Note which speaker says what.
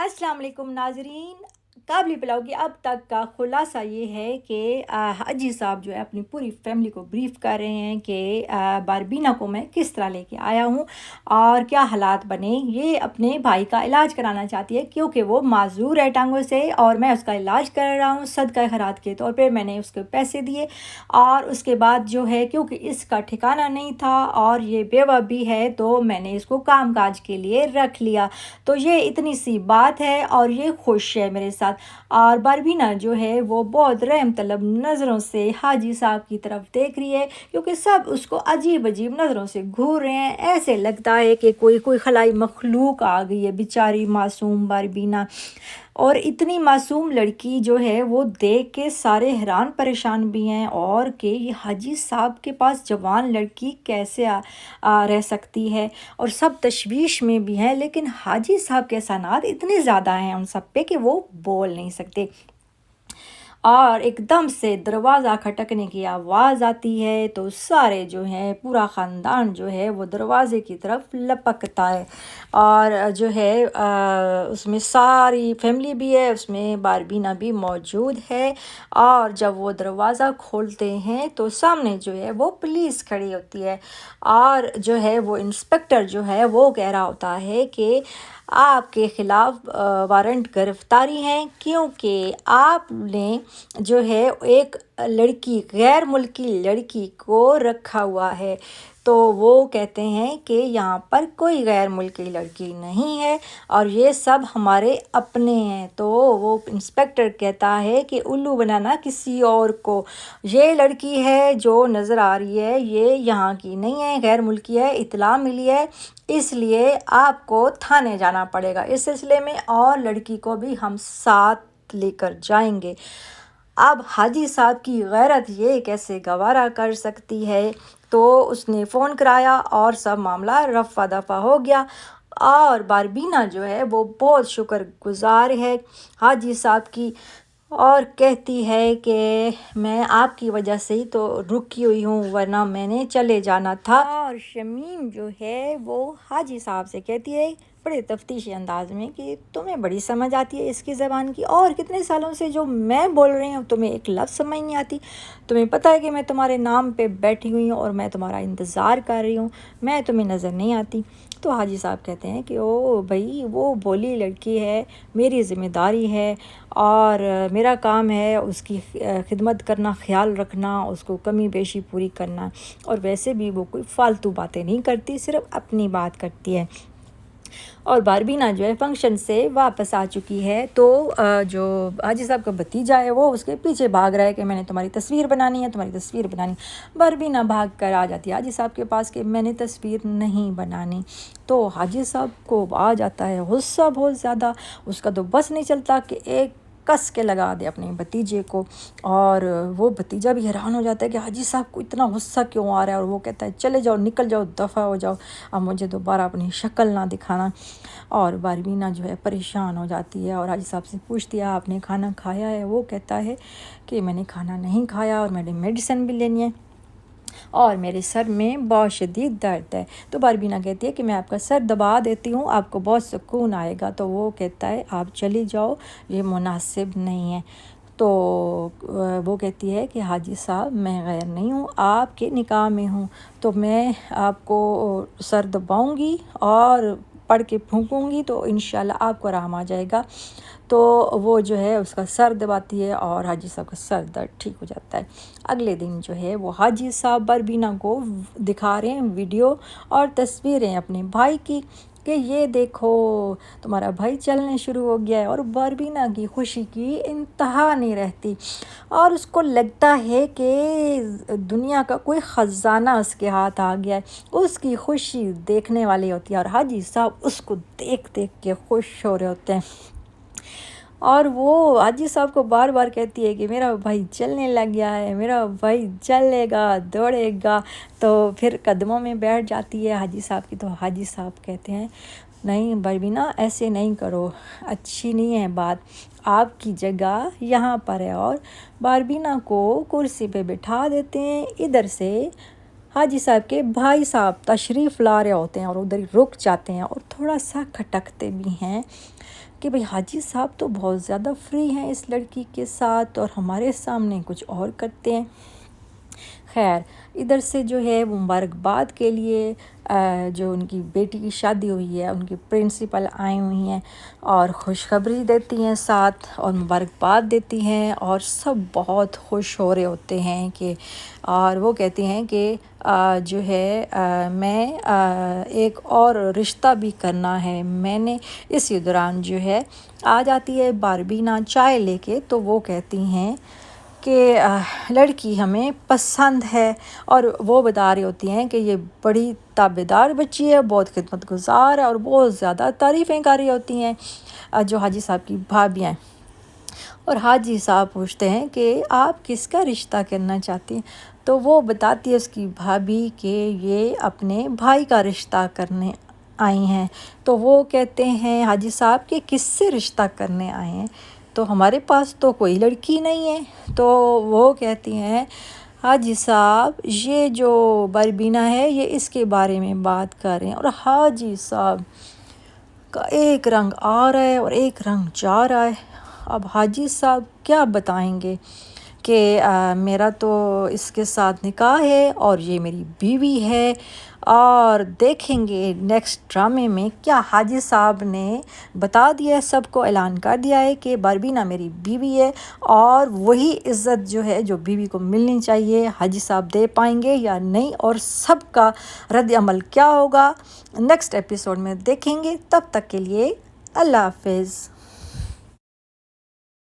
Speaker 1: अस्सलाम वालेकुम नाजरीन। काबली पुलाव की अब तक का ख़ुलासा ये है कि हाजी साहब जो है अपनी पूरी फैमिली को ब्रीफ़ कर रहे हैं कि बारबीना को मैं किस तरह लेके आया हूँ और क्या हालात बने। ये अपने भाई का इलाज कराना चाहती है क्योंकि वो माज़ूर है टांगों से और मैं उसका इलाज कर रहा हूँ सदका खैरात के तौर पे। मैंने उसके पैसे दिए और उसके बाद जो है क्योंकि इसका ठिकाना नहीं था और ये बेवा भी है तो मैंने इसको काम काज के लिए रख लिया। तो ये इतनी सी बात है और ये खुश है मेरे साथ। और बारबीना जो है वो बहुत रहम तलब नज़रों से हाजी साहब की तरफ देख रही है क्योंकि सब उसको अजीब अजीब नज़रों से घूर रहे हैं। ऐसे लगता है कि कोई खलाई मखलूक आ गई है बेचारी मासूम बारबीना। और इतनी मासूम लड़की जो है वो देख के सारे हैरान परेशान भी हैं और कि ये हाजी साहब के पास जवान लड़की कैसे रह सकती है। और सब तशवीश में भी हैं लेकिन हाजी साहब के एहसानात इतने ज़्यादा हैं उन सब पे कि वो बोल नहीं सकते। और एकदम से दरवाज़ा खटकने की आवाज़ आती है तो सारे जो हैं पूरा ख़ानदान जो है वो दरवाज़े की तरफ लपकता है। और जो है उसमें सारी फैमिली भी है, उसमें बारबीना भी मौजूद है। और जब वो दरवाज़ा खोलते हैं तो सामने जो है वो पुलिस खड़ी होती है और जो है वो इंस्पेक्टर जो है वो कह रहा होता है कि आपके ख़िलाफ़ वारंट गिरफ़्तारी हैं क्योंकि आपने जो है एक लड़की गैर मुल्की लड़की को रखा हुआ है। तो वो कहते हैं कि यहाँ पर कोई गैर मुल्की लड़की नहीं है और ये सब हमारे अपने हैं। तो वो इंस्पेक्टर कहता है कि उल्लू बनाना किसी और को, ये लड़की है जो नज़र आ रही है ये यहाँ की नहीं है, गैर मुल्की है, इत्तला मिली है, इसलिए आपको थाने जाना पड़ेगा इस सिलसिले में और लड़की को भी हम साथ लेकर जाएंगे। अब हाजी साहब की गैरत ये कैसे गवारा कर सकती है। तो उसने फ़ोन कराया और सब मामला रफ़ा दफ़ा हो गया। और बारबीना जो है वो बहुत शुक्रगुज़ार है हाजी साहब की और कहती है कि मैं आपकी वजह से ही तो रुकी हुई हूँ वरना मैंने चले जाना था। और शमीम जो है वो हाजी साहब से कहती है बड़े तफ्तीशी अंदाज में कि तुम्हें बड़ी समझ आती है इसकी ज़बान की और कितने सालों से जो मैं बोल रही हूँ तुम्हें एक लफ्ज़ समझ नहीं आती। तुम्हें पता है कि मैं तुम्हारे नाम पे बैठी हुई हूँ और मैं तुम्हारा इंतज़ार कर रही हूँ, मैं तुम्हें नज़र नहीं आती। तो हाजी साहब कहते हैं कि ओ भाई वो बोली लड़की है, मेरी ज़िम्मेदारी है और मेरा काम है उसकी खिदमत करना, ख्याल रखना, उसको कमी बेशी पूरी करना। और वैसे भी वो कोई फ़ालतू बातें नहीं करती, सिर्फ़ अपनी बात करती है। और बारबीना जो है फंक्शन से वापस आ चुकी है तो जो हाजी साहब का भतीजा है वो उसके पीछे भाग रहा है कि मैंने तुम्हारी तस्वीर बनानी है, तुम्हारी तस्वीर बनानी। बारबीना भाग कर आ जाती है हाजी साहब के पास कि मैंने तस्वीर नहीं बनानी। तो हाजी साहब को आ जाता है गुस्सा बहुत ज़्यादा, उसका तो बस नहीं चलता कि एक कस के लगा दे अपने भतीजे को। और वो भतीजा भी हैरान हो जाता है कि हाजी साहब को इतना गुस्सा क्यों आ रहा है और वो कहता है चले जाओ, निकल जाओ, दफ़ा हो जाओ, अब मुझे दोबारा अपनी शक्ल ना दिखाना। और बारबीना जो है परेशान हो जाती है और हाजी साहब से पूछती है आपने खाना खाया है। वो कहता है कि मैंने खाना नहीं खाया और मैंने मेडिसिन भी लेनी है और मेरे सर में बहुत शदीद दर्द है। तो बारबीना कहती है कि मैं आपका सर दबा देती हूँ, आपको बहुत सुकून आएगा। तो वो कहता है आप चली जाओ, ये मुनासिब नहीं है। तो वो कहती है कि हाजी साहब मैं गैर नहीं हूँ, आपके निकाह में हूँ, तो मैं आपको सर दबाऊँगी और पढ़ के फूंकूँगी तो इंशाल्लाह आपको आराम आ जाएगा। तो वो जो है उसका सर दबाती है और हाजी साहब का सर दर्द ठीक हो जाता है। अगले दिन जो है वो हाजी साहब बारबीना को दिखा रहे हैं वीडियो और तस्वीरें अपने भाई की कि ये देखो तुम्हारा भाई चलने शुरू हो गया है। और बारबीना की खुशी की इंतहा नहीं रहती और उसको लगता है कि दुनिया का कोई ख़जाना उसके हाथ आ गया है। उसकी खुशी देखने वाली होती है और हाजी साहब उसको देख देख के खुश हो रहे होते हैं। और वो हाजी साहब को बार बार कहती है कि मेरा भाई चलने लग गया है, मेरा भाई चलेगा, दौड़ेगा। तो फिर कदमों में बैठ जाती है हाजी साहब की। तो हाजी साहब कहते हैं नहीं बारबीना ऐसे नहीं करो, अच्छी नहीं है बात, आपकी जगह यहाँ पर है। और बारबीना को कुर्सी पे बिठा देते हैं। इधर से हाजी साहब के भाई साहब तशरीफ़ ला रहे होते हैं और उधर ही रुक जाते हैं और थोड़ा सा खटकते भी हैं کہ بھئی حاجی صاحب تو بہت زیادہ فری ہیں اس لڑکی کے ساتھ اور ہمارے سامنے کچھ اور کرتے ہیں۔ خیر ادھر سے جو ہے وہ مبارکباد کے لیے جو ان کی بیٹی کی شادی ہوئی ہے ان کی پرنسپل آئی ہوئی ہیں اور خوشخبری دیتی ہیں ساتھ اور مبارکباد دیتی ہیں اور سب بہت خوش ہو رہے ہوتے ہیں کہ اور وہ کہتی ہیں کہ جو ہے میں ایک اور رشتہ بھی کرنا ہے میں نے۔ اسی دوران جو ہے آ جاتی ہے باربینا چائے لے کے، تو وہ کہتی ہیں کہ لڑکی ہمیں پسند ہے، اور وہ بتا رہی ہوتی ہیں کہ یہ بڑی تابعدار بچی ہے، بہت خدمت گزار ہے، اور بہت زیادہ تعریفیں کر رہی ہوتی ہیں جو حاجی صاحب کی بھابیاں ہیں۔ اور حاجی صاحب پوچھتے ہیں کہ آپ کس کا رشتہ کرنا چاہتی ہیں؟ تو وہ بتاتی ہے اس کی بھابی کہ یہ اپنے بھائی کا رشتہ کرنے آئی ہیں۔ تو وہ کہتے ہیں حاجی صاحب کہ کس سے رشتہ کرنے آئے ہیں؟ تو ہمارے پاس تو کوئی لڑکی نہیں ہے۔ تو وہ کہتی ہیں حاجی صاحب یہ جو باربینا ہے یہ اس کے بارے میں بات کر رہے ہیں، اور حاجی صاحب کا ایک رنگ آ رہا ہے اور ایک رنگ جا رہا ہے۔ اب حاجی صاحب کیا بتائیں گے کہ میرا تو اس کے ساتھ نکاح ہے اور یہ میری بیوی ہے، اور دیکھیں گے نیکسٹ ڈرامے میں کیا حاجی صاحب نے بتا دیا ہے، سب کو اعلان کر دیا ہے کہ باربینا میری بیوی ہے، اور وہی عزت جو ہے جو بیوی کو ملنی چاہیے حاجی صاحب دے پائیں گے یا نہیں، اور سب کا رد عمل کیا ہوگا نیکسٹ ایپیسوڈ میں دیکھیں گے۔ تب تک کے لیے اللہ حافظ۔